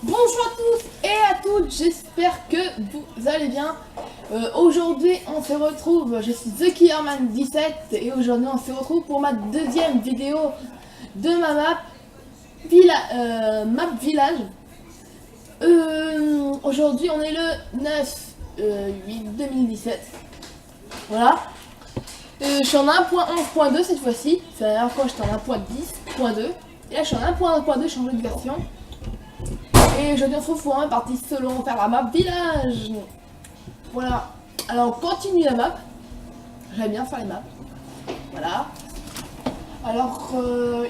Bonjour à tous et à toutes, j'espère que vous allez bien. Aujourd'hui on se retrouve, je suis TheKillerman17 et aujourd'hui on se retrouve pour ma deuxième vidéo de ma map village. Aujourd'hui on est le 9/8/2017. Voilà. Je suis en 1.11.2 cette fois-ci, c'est la dernière fois j'étais en 1.10.2 et là je suis en 1.1.2, changé de version. Et aujourd'hui on se retrouve pour une partie solo, on va faire la map village. Voilà, alors on continue la map. J'aime bien faire les maps. Voilà. Alors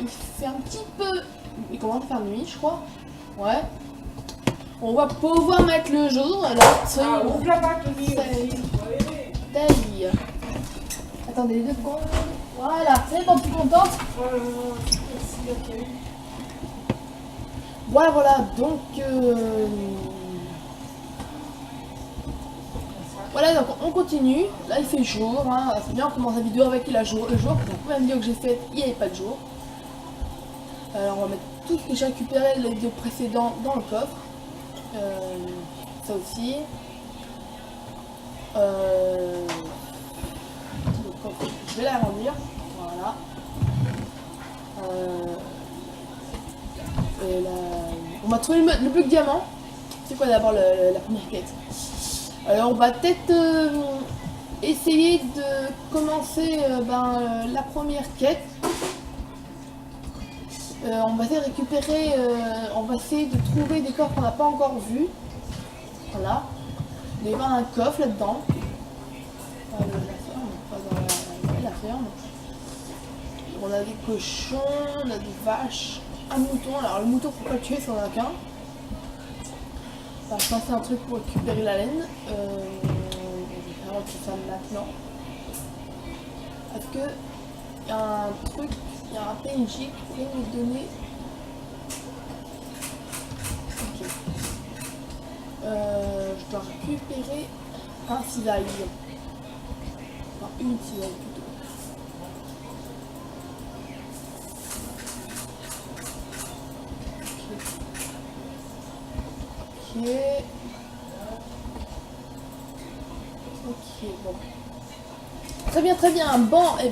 il fait un petit peu... Il commence à faire nuit je crois. Ouais. On va pouvoir mettre le jour. Alors, ouvre la map, attendez 2 secondes. Voilà, c'est bon, tu es contente? Voilà, donc voilà, donc on continue. Là il fait jour, hein. C'est bien, on commence la vidéo avec le jour. La première vidéo que j'ai faite, il n'y avait pas de jour. Alors on va mettre tout ce que j'ai récupéré les vidéos précédentes dans le coffre. Ça aussi. Le coffre, je vais l'agrandir. Voilà. On va trouver le bloc diamant. C'est quoi d'abord la première quête? Alors on va peut-être essayer de commencer la première quête. On va essayer de récupérer, on va essayer de trouver des coffres qu'on n'a pas encore vus. Voilà. Il va y avoir un coffre là-dedans. La ferme, pas dans la ferme. On a des cochons, on a des vaches, un mouton. Alors le mouton faut pas le tuer si on en a qu'un. Je pense que c'est un truc pour récupérer la laine. Je vais faire ça maintenant. Est-ce que il y a un truc, il y a un PNJ qui pourrait me donner. Ok. Je dois récupérer un cisaille. Enfin une cisaille plutôt. Ok, bon. Très bien. Bon, et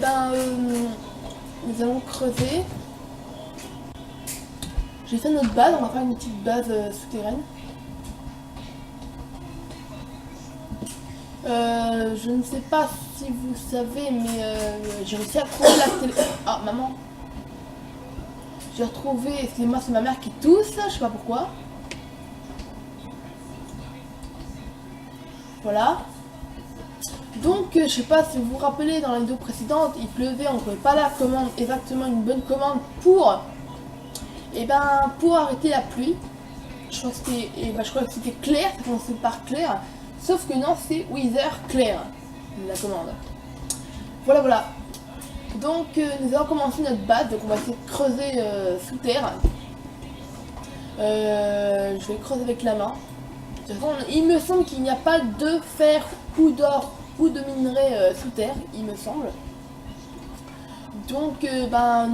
nous allons creuser. J'ai fait notre base, on va faire une petite base souterraine. Je ne sais pas si vous savez, mais j'ai réussi à trouver la télé... Ah, maman. J'ai retrouvé... Excusez-moi, c'est ma mère qui tousse, je sais pas pourquoi. Voilà. Donc je sais pas si vous vous rappelez, dans la vidéo précédente il pleuvait, on ne trouvait pas la commande, exactement une bonne commande pour pour arrêter la pluie. Je crois que c'était Claire, ça commençait par Claire, sauf que non, c'est Wither Claire la commande. Voilà. Donc nous allons commencer notre base, donc on va essayer de creuser sous terre. Je vais creuser avec la main. De toute façon, il me semble qu'il n'y a pas de fer ou d'or ou de minerai sous terre, il me semble. Donc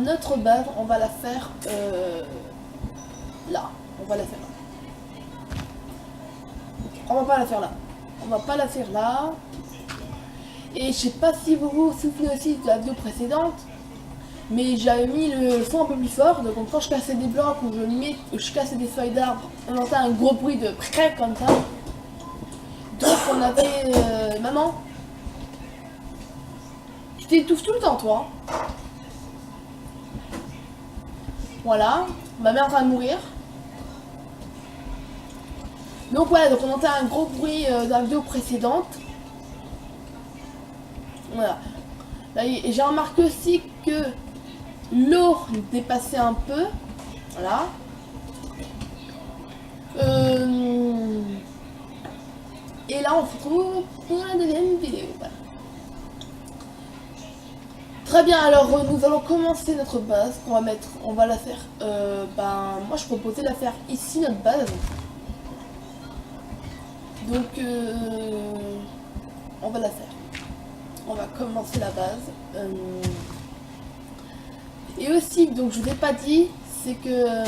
notre base, on va la faire là. On va la faire là. On va pas la faire là. On va pas la faire là. Et je sais pas si vous vous souvenez aussi de la vidéo précédente, mais j'avais mis le son un peu plus fort. Donc quand je cassais des blocs ou je cassais des feuilles d'arbre, on entend un gros bruit de près comme ça. Donc on avait... maman, tu t'étouffes tout le temps toi. Voilà, ma mère est en train de mourir. Donc voilà, donc on entend un gros bruit dans la vidéo précédente. Voilà. Et j'ai remarqué aussi que l'eau dépassait un peu. Voilà. Et là on se retrouve pour la deuxième vidéo. Voilà. Très bien, alors nous allons commencer notre base. On va la faire. Moi je proposais de la faire ici notre base. Donc on va la faire. On va commencer la base. Et aussi, donc je vous ai pas dit, c'est que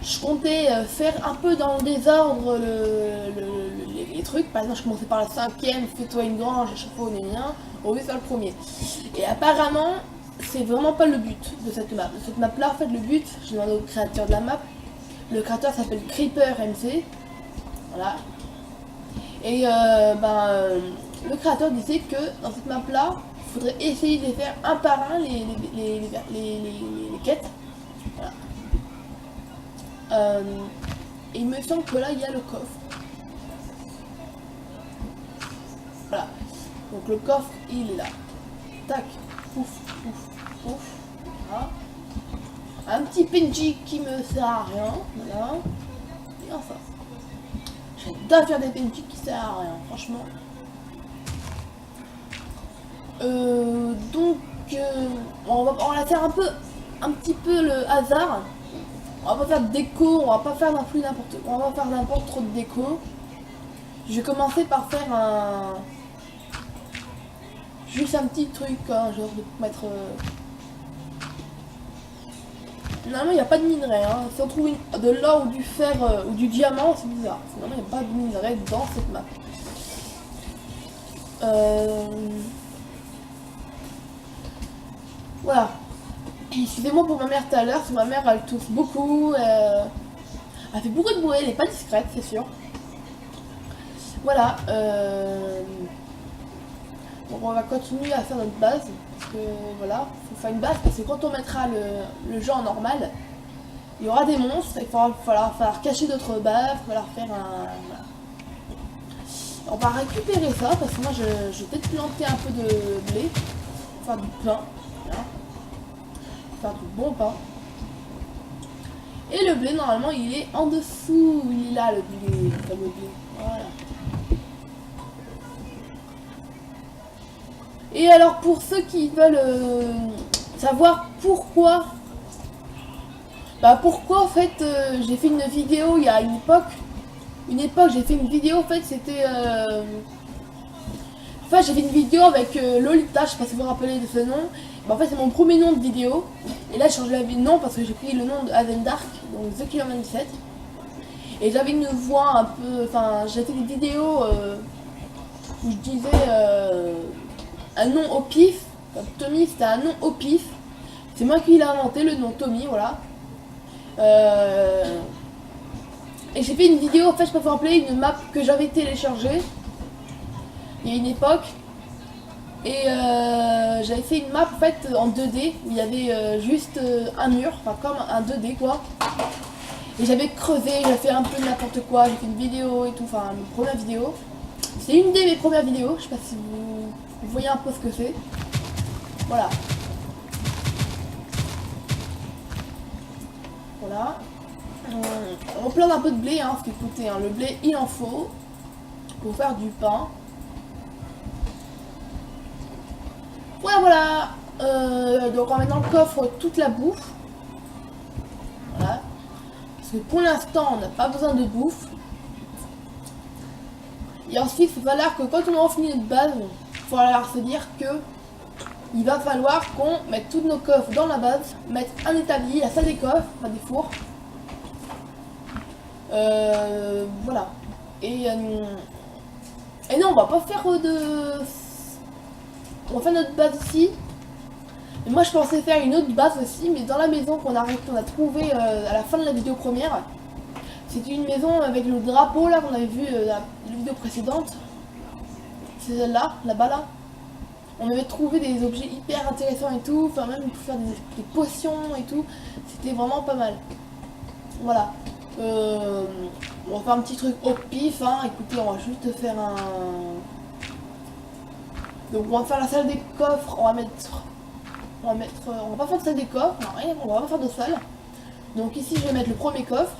je comptais faire un peu dans le désordre les trucs. Par exemple, je commençais par la 5e, fais-toi une grange, chapeau, némien, au lieu de faire le premier. Et apparemment, c'est vraiment pas le but de cette map. De cette map là, en fait, le but, j'ai demandé au créateur de la map. Le créateur s'appelle Creeper MC. Voilà. Et le créateur disait que dans cette map là, il faudrait essayer de les faire un par un les quêtes. Voilà. Et il me semble que là il y a le coffre. Voilà. Donc le coffre il est là. Tac. Pouf, pouf, pouf. Voilà. Un petit PNJ qui me sert à rien. Voilà. Et enfin. J'adore faire des PNJ qui servent à rien, franchement. On va faire un petit peu le hasard. On va pas faire de déco, on va pas faire non plus n'importe quoi. On va pas faire n'importe trop de déco. Je vais commencer par faire juste un petit truc, hein, genre de mettre... Normalement il n'y a pas de minerai, hein. Si on trouve de l'or ou du fer ou du diamant, c'est bizarre. Normalement il n'y a pas de minerai dans cette map. Voilà. Excusez-moi pour ma mère tout à l'heure, parce que ma mère elle tousse beaucoup. Elle fait beaucoup de bruit, elle n'est pas discrète, c'est sûr. Voilà. Donc on va continuer à faire notre base. Parce que voilà, il faut faire une base parce que quand on mettra le jeu en normal, il y aura des monstres, il va falloir cacher d'autres bases, il va falloir faire un... Voilà. On va récupérer ça parce que moi je vais peut-être planter un peu de blé, faire du pain, voilà. Faire du bon pain. Et le blé normalement il est en dessous, il est là le blé, le fameux blé, voilà. Et alors pour ceux qui veulent savoir pourquoi, pourquoi en fait j'ai fait une vidéo il y a une époque j'ai fait une vidéo en fait c'était j'ai fait une vidéo avec Lolita, je sais pas si vous vous rappelez de ce nom. En fait c'est mon premier nom de vidéo et là j'ai changé de nom parce que j'ai pris le nom de Azendark, donc The Killer 97. Et j'avais une voix un peu, j'ai fait des vidéos où je disais un nom au pif. Tommy c'était un nom au pif. C'est moi qui l'ai inventé le nom Tommy, voilà. Et j'ai fait une vidéo, en fait je peux vous rappeler une map que j'avais téléchargée il y a une époque. Et j'avais fait une map en fait en 2D où il y avait juste un mur, comme un 2D quoi. Et j'avais creusé, j'avais fait un peu n'importe quoi, j'ai fait une vidéo et tout, une première vidéo. C'est une de mes premières vidéos, je sais pas si vous voyez un peu ce que c'est. Voilà. Voilà. On plante un peu de blé, hein, parce qu'écoutez, le blé il en faut pour faire du pain. Voilà. Donc on va mettre dans le coffre toute la bouffe. Voilà. Parce que pour l'instant on n'a pas besoin de bouffe. Et ensuite il va falloir que quand on aura fini notre base, il va falloir se dire que il va falloir qu'on mette tous nos coffres dans la base, mettre un établi, la salle des coffres, des fours. Voilà. Et non, on va pas faire on va faire notre base ici. Et moi je pensais faire une autre base aussi, mais dans la maison qu'on a trouvé à la fin de la vidéo première. C'était une maison avec le drapeau là qu'on avait vu la vidéo précédente. C'est celle-là, là-bas là. On avait trouvé des objets hyper intéressants et tout, même pour faire des potions et tout. C'était vraiment pas mal. Voilà. On va faire un petit truc au pif, hein. Écoutez, on va juste faire un... Donc on va faire la salle des coffres, on va pas faire de salle des coffres, non, on va pas faire de salle. Donc ici je vais mettre le premier coffre.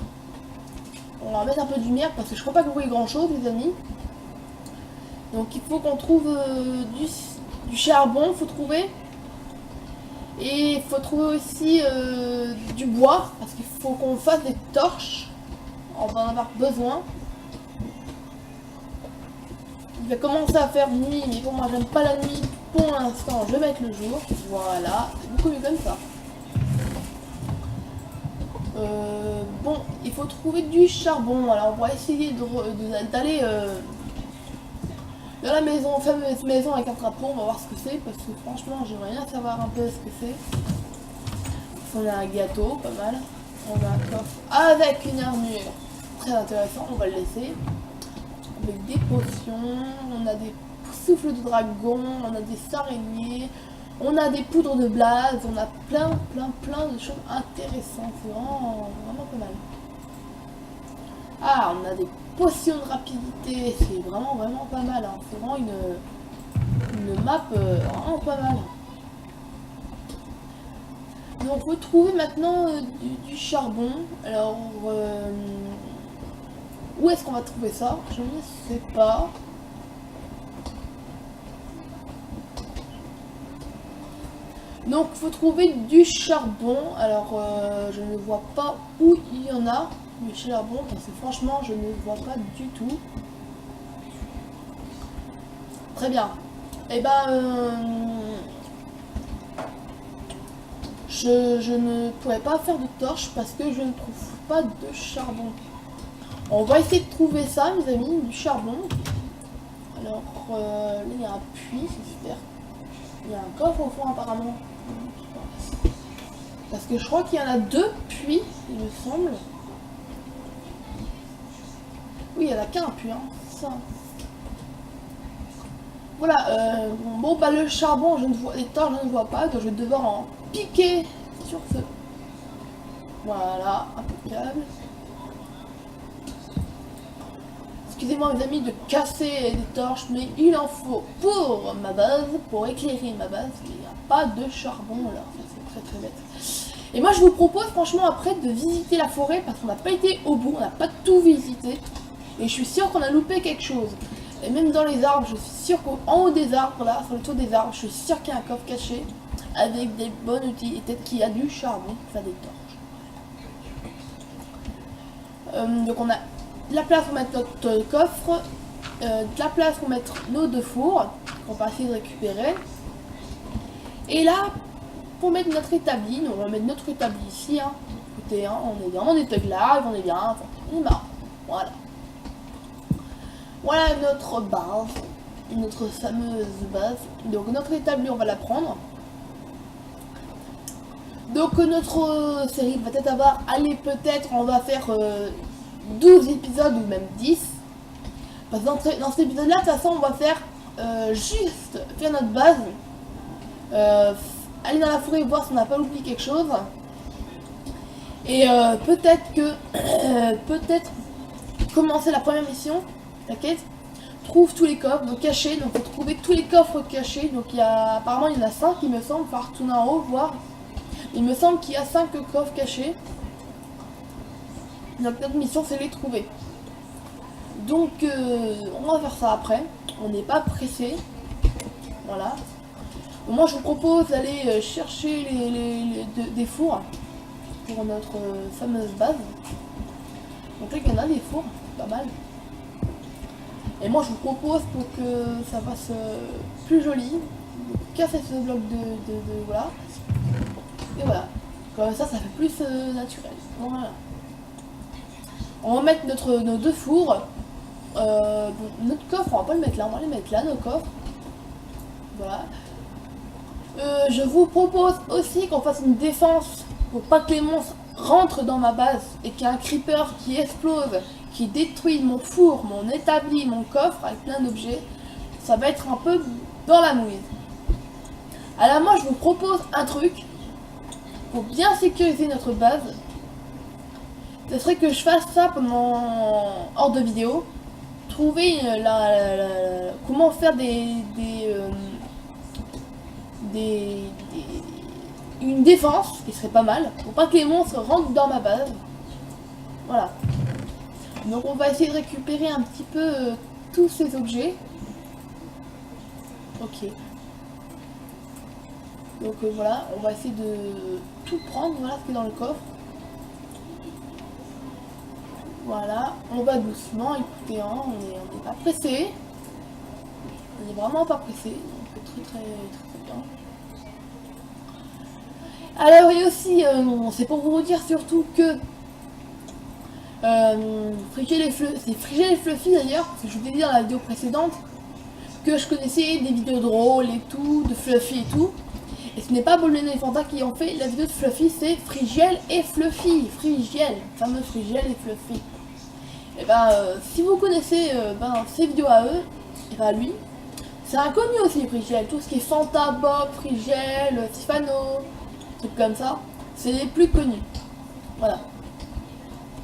On va mettre un peu de lumière parce que je crois pas que vous voyez grand chose les amis. Donc il faut qu'on trouve du charbon, faut trouver. Et il faut trouver aussi du bois parce qu'il faut qu'on fasse des torches. On va en avoir besoin. Il va commencer à faire nuit, mais pour moi j'aime pas la nuit pour l'instant, je vais mettre le jour. Voilà, c'est beaucoup mieux comme ça. bon, il faut trouver du charbon. Alors on va essayer d'aller dans la maison, fameuse maison avec un trapeau. On va voir ce que c'est parce que franchement j'aimerais bien savoir un peu ce que c'est. On a un gâteau, pas mal. On a un coffre avec une armure. Très intéressant, on va le laisser. Avec des potions, on a des souffles de dragon, on a des araignées, on a des poudres de blaze, on a plein de choses intéressantes. C'est vraiment pas mal. Ah, on a des potions de rapidité, c'est vraiment pas mal. Hein. C'est vraiment une map vraiment pas mal. Donc on peut trouver maintenant du charbon. Alors où est-ce qu'on va trouver ça? Je ne sais pas. Donc il faut trouver du charbon. Alors je ne vois pas où il y en a du charbon parce que franchement je ne vois pas du tout. Très bien. Et ben je ne pourrais pas faire de torche parce que je ne trouve pas de charbon. On va essayer de trouver ça, mes amis, du charbon. Alors là il y a un puits, c'est super. Il y a un coffre au fond apparemment. Parce que je crois qu'il y en a 2 puits, il me semble. Oui, il n'y en a qu'un puits, hein. Ça. Voilà, bon bah le charbon, je ne vois, les torches, je ne vois pas, donc je vais devoir en piquer sur ce. Voilà, impeccable. Excusez-moi mes amis de casser des torches, mais il en faut pour ma base, pour éclairer ma base, il n'y a pas de charbon là, ça c'est très bête. Et moi je vous propose franchement après de visiter la forêt parce qu'on n'a pas été au bout, on n'a pas tout visité. Et je suis sûre qu'on a loupé quelque chose. Et même dans les arbres, je suis sûre qu'en haut des arbres, là, sur le tour des arbres, je suis sûre qu'il y a un coffre caché avec des bons outils. Et peut-être qu'il y a du charbon pour faire des torches. Donc on a de la place pour mettre notre coffre, de la place pour mettre nos 2 fours, qu'on va essayer de récupérer. Et là, pour mettre notre établi, donc on va mettre notre établi ici. Hein. Écoutez, hein, on est bien, on est live, on est bien, enfin, on est marrant. Voilà. Voilà notre base, notre fameuse base. Donc notre établi, on va la prendre. Donc notre série va peut-être avoir, allez peut-être on va faire 12 épisodes ou même 10. Parce que dans cet épisode là, de toute façon on va faire juste faire notre base. Aller dans la forêt voir si on n'a pas oublié quelque chose. Et peut-être que peut-être commencer la première mission. T'inquiète, trouve tous les coffres, donc cachés, donc faut trouver tous les coffres cachés, donc apparemment il y en a 5 il me semble, il va retourner en haut voir, il me semble qu'il y a 5 coffres cachés, donc notre mission c'est les trouver, donc on va faire ça après, on n'est pas pressé, voilà, donc, moi je vous propose d'aller chercher des fours pour notre fameuse base, donc là il y en a des fours, pas mal. Et moi je vous propose pour que ça fasse plus joli, de casser ce bloc de voilà. Et voilà. Comme ça fait plus naturel. Voilà. On va mettre nos 2 fours. Notre coffre, on va pas le mettre là, on va les mettre là, nos coffres. Voilà. Je vous propose aussi qu'on fasse une défense pour pas que les monstres rentrent dans ma base et qu'il y ait un creeper qui explose, qui détruit mon four, mon établi, mon coffre avec plein d'objets. Ça va être un peu dans la mouise. Alors moi je vous propose un truc pour bien sécuriser notre base. Ce serait que je fasse ça pendant hors de vidéo. Trouver comment faire une défense qui serait pas mal pour pas que les monstres rentrent dans ma base. Voilà. Donc on va essayer de récupérer un petit peu tous ces objets. Ok. Donc voilà, on va essayer de tout prendre, voilà ce qui est dans le coffre. Voilà, on va doucement, écoutez, hein, on n'est pas pressé. On n'est vraiment pas pressé, donc très bien. Alors et aussi, c'est pour vous dire surtout que Frigel et Fluffy d'ailleurs, parce que je vous ai dit dans la vidéo précédente que je connaissais des vidéos drôles et tout, de Fluffy et tout. Et ce n'est pas Boblin et Fanta qui ont fait la vidéo de Fluffy, c'est Frigel et Fluffy. Frigel, fameux Frigel et Fluffy. Et ben, si vous connaissez ces vidéos à eux, et ben lui, c'est inconnu aussi Frigel. Tout ce qui est Fanta, Bob, Frigel, Stefano, trucs comme ça, c'est les plus connus. Voilà.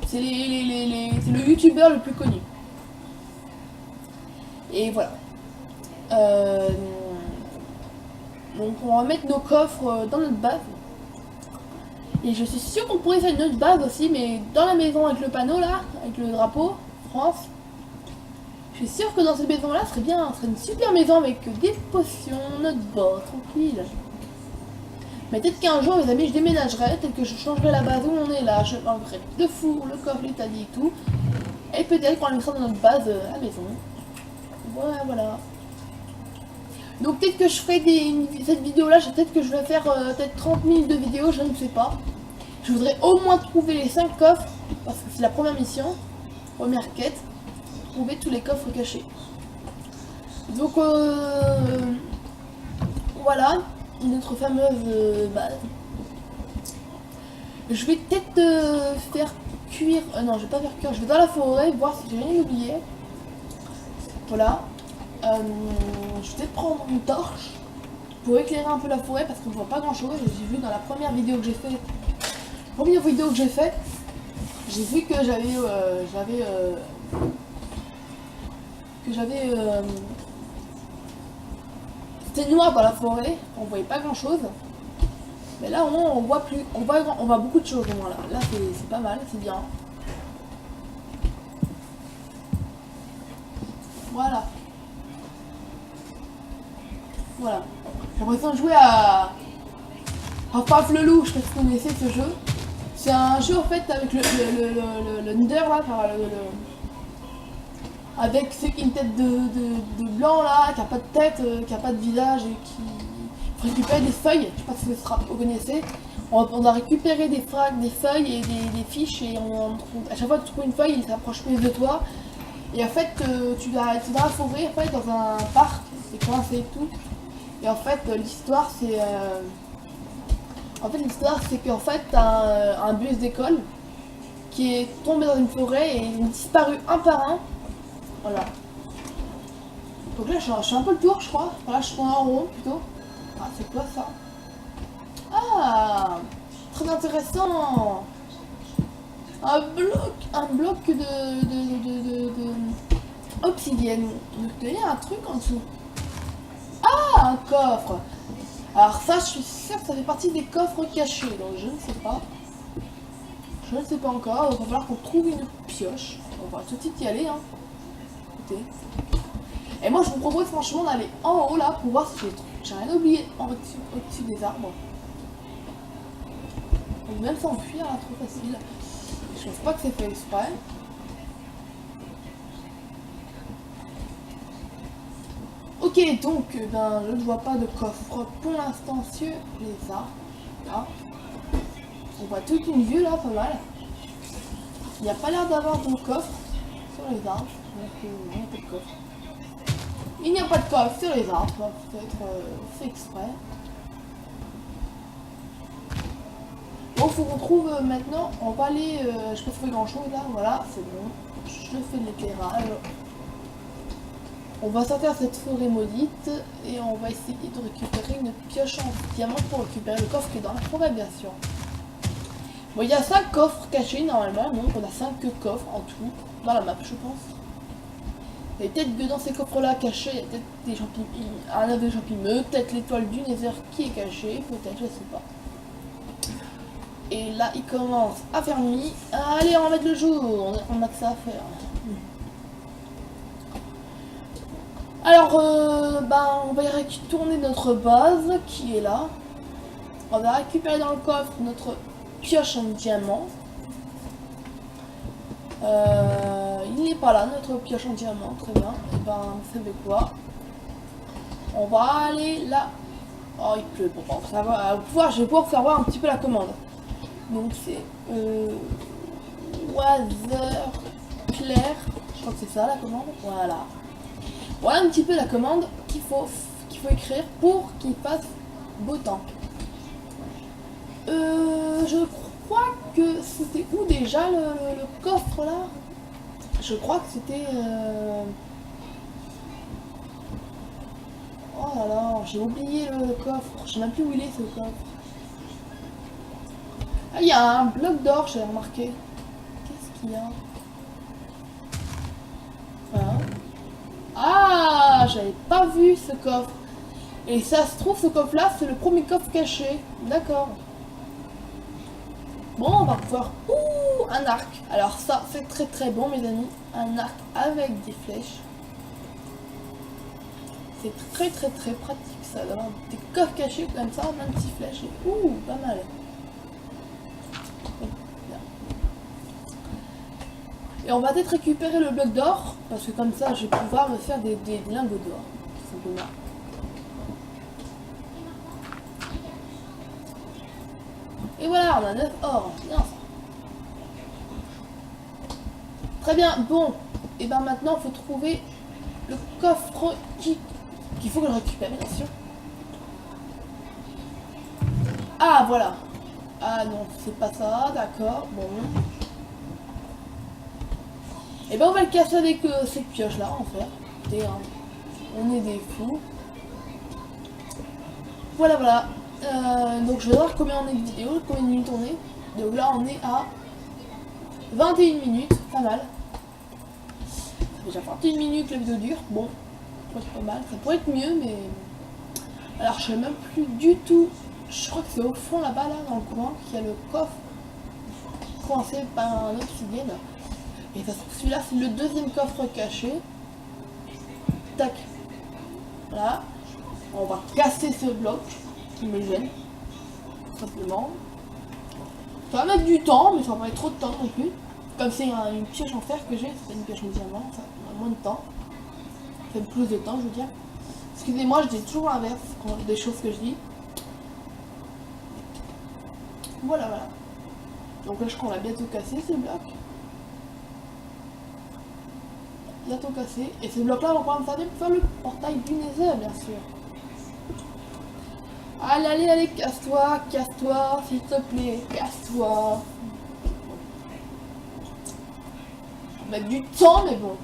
C'est c'est le youtubeur le plus connu. Et voilà. Donc on va mettre nos coffres dans notre base. Et je suis sûre qu'on pourrait faire une autre base aussi, mais dans la maison avec le panneau là, avec le drapeau, France. Je suis sûre que dans cette maison là, ce serait bien, ce serait une super maison avec des potions, notre bas, tranquille. Mais peut-être qu'un jour, mes amis, je déménagerai, peut-être que je changerai la base où on est là, je enlèverai le four, le coffre, l'établi et tout. Et peut-être qu'on le mettra dans notre base à la maison. Voilà, voilà. Donc peut-être que je ferai cette vidéo là, peut-être que je vais faire peut-être 30 minutes de vidéo, je ne sais pas. Je voudrais au moins trouver les 5 coffres, parce que c'est la première mission, première quête, trouver tous les coffres cachés. Donc voilà, notre fameuse base. Je vais peut-être faire cuire, non je vais pas faire cuire, je vais dans la forêt voir si j'ai rien oublié. Voilà. Je vais peut-être prendre une torche pour éclairer un peu la forêt parce qu'on ne voit pas grand chose. J'ai vu dans la première vidéo que j'ai fait, j'ai vu que c'était noir dans la forêt, on voyait pas grand chose. Mais là au moins on voit plus, on voit beaucoup de choses au moins là. Là c'est pas mal, c'est bien. Voilà. Voilà. J'ai l'impression de jouer à Paf le loup, je sais pas si vous connaissez ce jeu. C'est un jeu en fait avec le Nether là, avec ceux qui ont une tête de blanc là, qui a pas de tête, qui a pas de visage et qui faut récupérer des feuilles, je sais pas si vous connaissez. On doit récupérer des feuilles et des fiches et à chaque fois que tu trouves une feuille, il s'approche plus de toi. Et en fait, tu dois être dans la forêt, en fait, dans un parc, c'est coincé et tout. Et en fait, l'histoire, c'est... qu'en fait, t'as un bus d'école qui est tombé dans une forêt et ils ont disparu un par un. Voilà. Donc là, je suis un peu le tour, je crois. Voilà, je tourne en rond, plutôt. Ah, c'est quoi, ça? Ah, très intéressant. Un bloc de obsidienne. Donc, il y a un truc en dessous. Ah, un coffre. Alors ça, je suis sûre que ça fait partie des coffres cachés, donc je ne sais pas. Je ne sais pas encore, il va falloir qu'on trouve une pioche. On va tout de suite y aller, hein. Écoutez. Et moi, je vous propose franchement d'aller en haut là pour voir si j'ai rien oublié au-dessus des arbres. On peut même s'enfuir là, trop facile. Je pense pas que c'est fait exprès. Ok, donc je ne vois pas de coffre pour l'instant sur les arbres. Là. On voit toute une vue là, pas mal. Il n'y a pas l'air d'avoir de coffre sur les arbres. Donc il n'y a pas de coffre. Il n'y a pas de coffre sur les arbres, ça peut être fait exprès. Bon, faut qu'on trouve maintenant, on va aller, je peux trouver grand chose là, voilà, c'est bon. Je fais de l'éclairage. On va sortir cette forêt maudite et on va essayer de récupérer une pioche en diamant pour récupérer le coffre qui est dans la forêt, bien sûr. Bon, il y a 5 coffres cachés normalement, donc on a 5 coffres en tout dans la map, je pense. Et peut-être que dans ces coffres-là cachés, il y a peut-être des champignons, un œuf de champignons, peut-être l'étoile du Nether qui est cachée, peut-être, je sais pas. Et là, il commence à faire nuit. Allez, on va mettre le jour, on a que ça à faire. Alors, on va y retourner notre base qui est là. On va récupérer dans le coffre notre pioche en diamant. Il n'est pas là, notre pioche en diamant, très bien. Et vous savez quoi? On va aller là. Oh, il pleut, bon, ça va, je vais pouvoir faire voir un petit peu la commande. Donc c'est turquoiseur clair. Je crois que c'est ça la commande. Voilà. Voilà un petit peu la commande qu'il faut écrire pour qu'il fasse beau temps. Je crois que c'était où déjà le coffre là? Je crois que c'était... Oh là là, j'ai oublié le coffre. Je sais même plus où il est ce coffre. Ah, il y a un bloc d'or, j'ai remarqué. Qu'est-ce qu'il y a? Hein? Ah, j'avais pas vu ce coffre. Et ça se trouve, ce coffre-là, c'est le premier coffre caché. D'accord. Bon, on va pouvoir... Ouh, un arc. Alors ça, c'est très très bon, mes amis. Un arc avec des flèches. C'est très très très pratique, ça, d'avoir des coffres cachés comme ça, 26 flèches. Et... Ouh, pas mal. Et on va peut-être récupérer le bloc d'or, parce que comme ça, je vais pouvoir me faire des lingots d'or, tout simplement. Et voilà, on a 9 or. Bien ça. Très bien, bon. Et ben maintenant, il faut trouver le coffre qu'il faut que je récupère, bien sûr. Ah, voilà. Ah non, c'est pas ça, d'accord, bon. Et ben on va le casser avec cette pioche là, en fait. Écoutez, hein, on est des fous. Voilà, voilà. Donc je vais voir combien on est de vidéo, combien de minutes on est. Donc là on est à 21 minutes, pas mal. Ça fait déjà 21 minutes que la vidéo dure, bon, c'est pas mal, ça pourrait être mieux mais... Alors je sais même plus du tout, je crois que c'est au fond là-bas, là, dans le coin, qu'il y a le coffre coincé par un obsidienne. Et ça se trouve celui-là c'est le deuxième coffre caché. Tac. Voilà. On va casser ce bloc qui me gêne. Tout simplement. Ça va mettre du temps, mais ça va pas être trop de temps non plus. Comme c'est une pioche en fer que j'ai, c'est pas une pioche en diamant, ça a moins de temps. Ça fait plus de temps, je veux dire. Excusez-moi, je dis toujours l'inverse des choses que je dis. Voilà, voilà. Donc là, je crois qu'on l'a bientôt cassé, ce bloc. Bientôt cassé. Et ce bloc-là, on va pouvoir me servir pour faire le portail du Nether, bien sûr. Allez, allez, allez, casse-toi, s'il te plaît, casse-toi. On va mettre du temps, mais bon.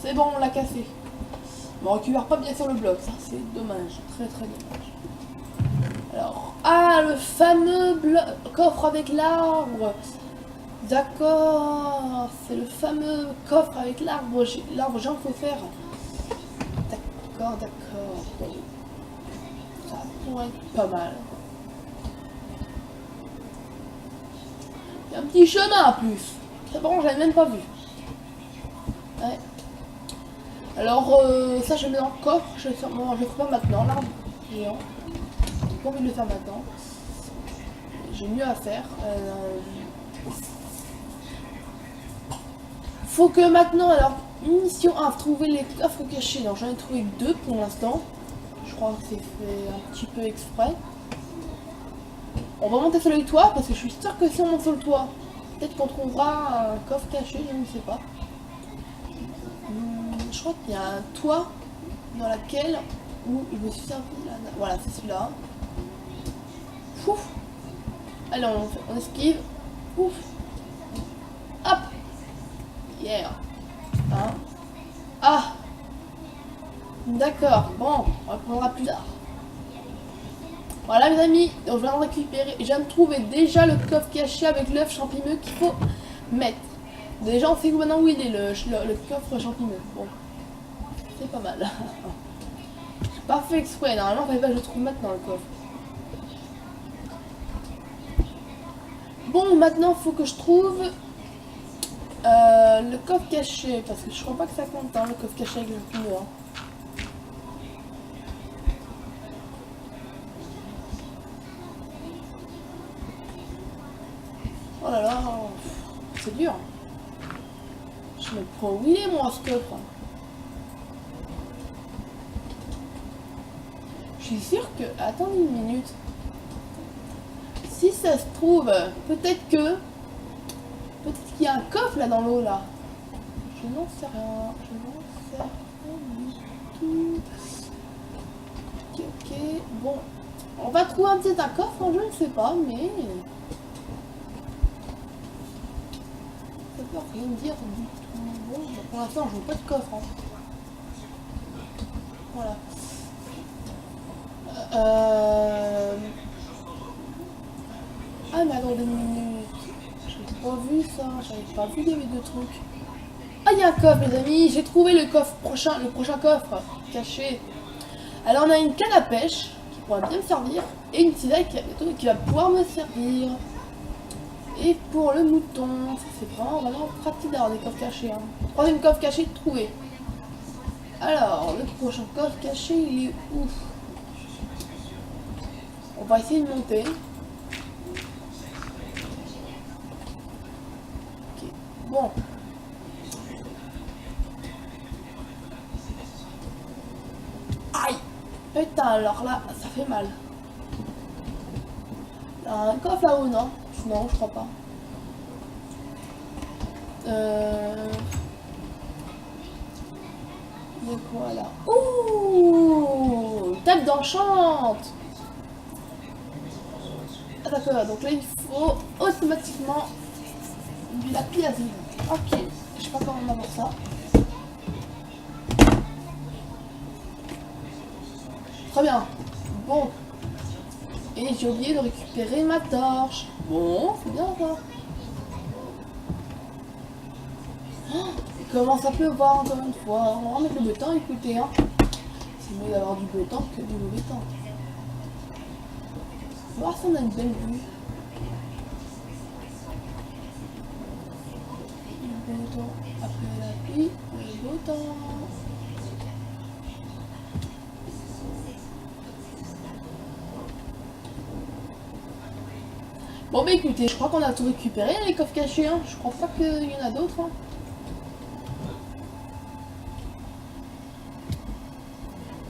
C'est bon, on l'a cassé. Mais on récupère pas bien sûr le bloc, ça c'est dommage, très très dommage. Alors, ah, le fameux coffre avec l'arbre. D'accord, c'est le fameux coffre avec l'arbre. L'arbre, j'en faut faire. D'accord, d'accord. Bon. Ça pourrait être pas mal. Il y a un petit chemin en plus. C'est bon, j'avais même pas vu. Ouais. Alors, ça je le mets dans le coffre. Je le ferai pas maintenant, l'arbre géant. J'ai pas envie de le faire maintenant. J'ai mieux à faire. Faut que maintenant, alors, mission 1, trouver les coffres cachés. Alors j'en ai trouvé 2 pour l'instant. Je crois que c'est fait un petit peu exprès. On va monter sur le toit parce que je suis sûre que si on monte sur le toit, peut-être qu'on trouvera un coffre caché, je ne sais pas. Je crois qu'il y a un toit dans lequel où je me suis servi là. Voilà, c'est celui-là. Ouf. Allez, on esquive. Ouf. Hop. Yeah. Hein. Ah. D'accord. Bon, on reprendra plus tard. Voilà mes amis, donc je viens de récupérer, je viens de trouver déjà le coffre caché avec l'œuf champignon qu'il faut mettre. Déjà on sait maintenant où il est le coffre champignon. Bon, c'est pas mal. J'ai pas fait exprès, normalement je le trouve maintenant le coffre. Bon, maintenant il faut que je trouve le coffre caché, parce que je crois pas que ça compte hein, le coffre caché avec le champignon. Hein. Oh là là, c'est dur. Je me prends où il est moi ce coffre. Je suis sûre que... Attendez une minute. Si ça se trouve, peut-être que Peut-être qu'il y a un coffre là dans l'eau là. Je n'en sais rien. Je n'en sais rien du tout. Ok, ok. Bon. On va trouver un petit coffre, je ne sais pas, mais... ça peut rien dire du tout. Bon, pour l'instant, je veux pas de coffre. Hein. Voilà. Ah, mais attendez une minute. J'ai pas vu ça. J'avais pas vu qu'il y avait deux trucs. Ah, il y a un coffre, les amis. J'ai trouvé le coffre prochain, le prochain coffre caché. Alors, on a une canne à pêche qui pourra bien me servir et une cisaille qui va pouvoir me servir. Et pour le mouton, c'est vraiment pratique d'avoir des coffres cachés. Hein. Troisième coffre caché trouvé. Alors, le prochain coffre caché, il est où? On va essayer de monter. Ok, bon. Aïe! Putain, alors là, ça fait mal. Il y a un coffre là-haut, non? Non, je crois pas. Il y a quoi là? Ouh! Table d'enchante! Ah d'accord, donc là il faut automatiquement du lapis lazuli. Ok, je sais pas comment on avoir ça. Très bien. Bon. Et j'ai oublié de récupérer ma torche. Bon, c'est bien ça. Oh, il commence à pleuvoir encore une fois. On va remettre le beau temps, écoutez. Hein. C'est mieux d'avoir du beau temps que du mauvais temps. On va voir si on a une belle vue. Le beau temps après la pluie, le beau temps. Bon bah écoutez, je crois qu'on a tout récupéré les coffres cachés, hein. Je crois pas qu'il y en a d'autres. Hein.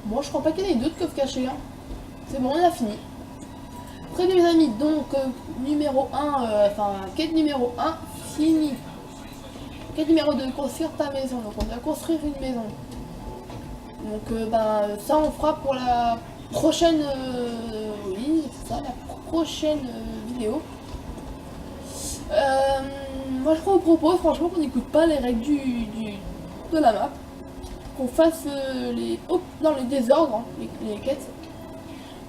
Bon, je crois pas qu'il y en ait d'autres coffres cachés. Hein. C'est bon, on a fini. Très bien les amis, donc numéro 1, quête numéro 1, fini. Quête numéro 2, construire ta maison. Donc on va construire une maison. Donc ça on fera pour la prochaine oui, c'est ça, la prochaine vidéo. Moi je vous propose franchement qu'on n'écoute pas les règles de la map. Qu'on fasse dans les désordres, hein, les quêtes.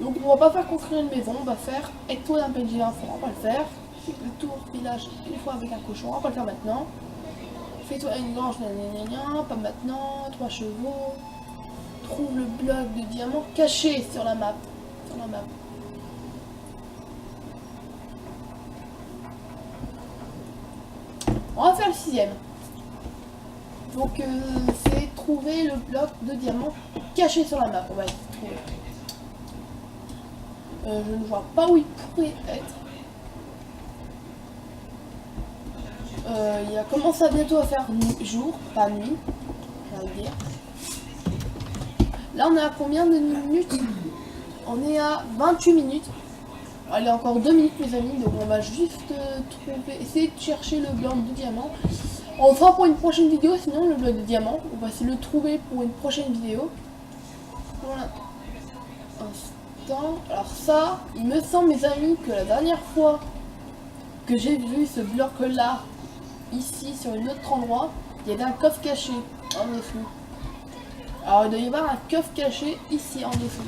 Donc on va pas faire construire une maison, on va faire étoile d'un PNJ info, on va pas le faire. Le tour village une fois avec un cochon, on va pas le faire maintenant. Fais-toi une grange, pas maintenant, 3 chevaux. Trouve le bloc de diamant caché sur la map. On va faire le 6ème. Donc c'est trouver le bloc de diamant caché sur la map. On va essayer de trouver. Je ne vois pas où il pourrait être. Il commence à bientôt à faire jour, pas nuit, on va dire. Là on est à combien de minutes? On est à 28 minutes. Alors, il y a encore 2 minutes les amis, donc on va juste essayer de chercher le bloc de diamant. On le fera pour une prochaine vidéo, sinon le bloc de diamant, on va essayer de le trouver pour une prochaine vidéo. Voilà. Alors ça, il me semble mes amis que la dernière fois que j'ai vu ce bloc là, ici sur un autre endroit, il y avait un coffre caché en dessous. Alors il doit y avoir un coffre caché ici en dessous.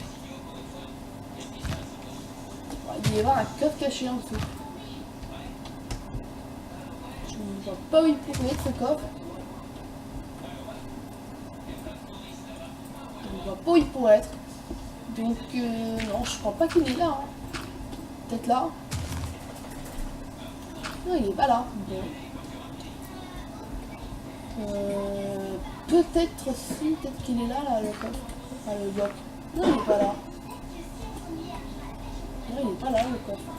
Il doit y avoir un coffre caché en dessous. Je ne vois pas où il pourrait être ce coffre. Je ne vois pas où il pourrait être. Donc non, je crois pas qu'il est là. Hein. Peut-être là. Non, il est pas là. Bon. Peut-être si, peut-être qu'il est là, le coffre. Enfin, le bloc. Non, il est pas là. Non, il est pas là, le coffre.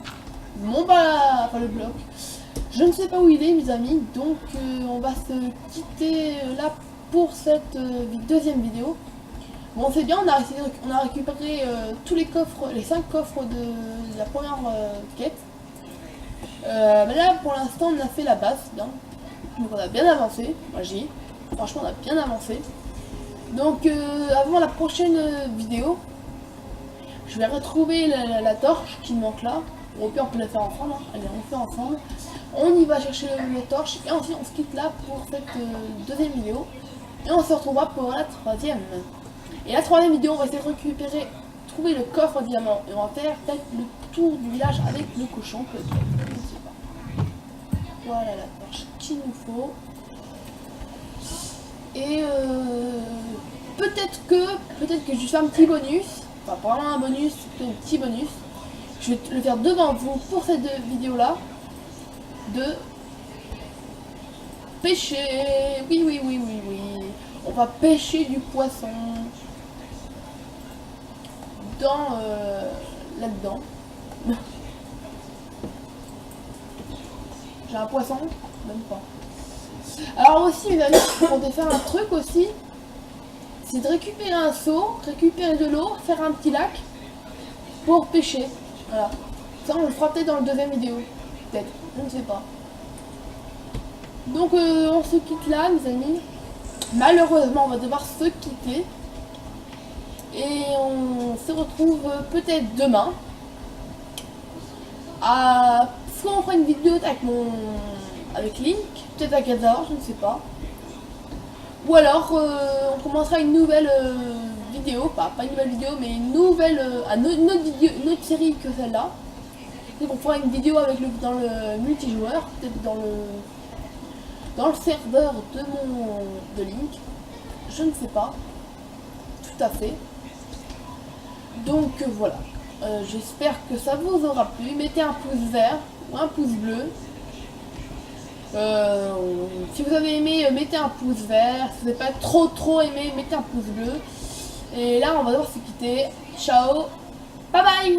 Bon bah, enfin le bloc. Je ne sais pas où il est, mes amis. Donc on va se quitter là pour cette deuxième vidéo. Bon, c'est bien, on a récupéré tous les coffres, les 5 coffres de la première quête. Mais là pour l'instant on a fait la base, bien. Donc on a bien avancé, moi j'y. Franchement on a bien avancé. Donc avant la prochaine vidéo, je vais retrouver la torche qui me manque là. Au pire on peut la faire ensemble, hein. Allez on le fait ensemble. On y va chercher la torche et ensuite on se quitte là pour cette deuxième vidéo. Et on se retrouvera pour la troisième. Et la troisième vidéo on va essayer de récupérer, trouver le coffre diamant. Et on va faire peut-être le tour du village avec le cochon peut-être. Je ne sais pas. Voilà la torche qu'il nous faut. Et peut-être que je vais faire un petit bonus. Enfin pas vraiment un bonus, c'est plutôt un petit bonus. Je vais le faire devant vous pour cette vidéo là. De pêcher. Oui. On va pêcher du poisson. Dans là-dedans. J'ai un poisson? Même pas. Alors aussi mes amis, on peut faire un truc aussi. C'est de récupérer un seau, récupérer de l'eau, faire un petit lac pour pêcher. Voilà. Ça on le fera peut-être dans le deuxième vidéo. Peut-être, je ne sais pas. Donc on se quitte là mes amis. Malheureusement on va devoir se quitter. Et on se retrouve peut-être demain. Soit on fera une vidéo avec Link, peut-être à 14h, je ne sais pas. Ou alors on commencera une nouvelle vidéo, pas une nouvelle vidéo, mais une autre série que celle-là. Donc on fera une vidéo avec dans le multijoueur, peut-être dans le serveur de Link. Je ne sais pas. Tout à fait. Donc voilà. J'espère que ça vous aura plu. Mettez un pouce vert ou un pouce bleu. Si vous avez aimé, mettez un pouce vert. Si vous n'avez pas trop aimé, mettez un pouce bleu. Et là, on va devoir se quitter. Ciao. Bye bye.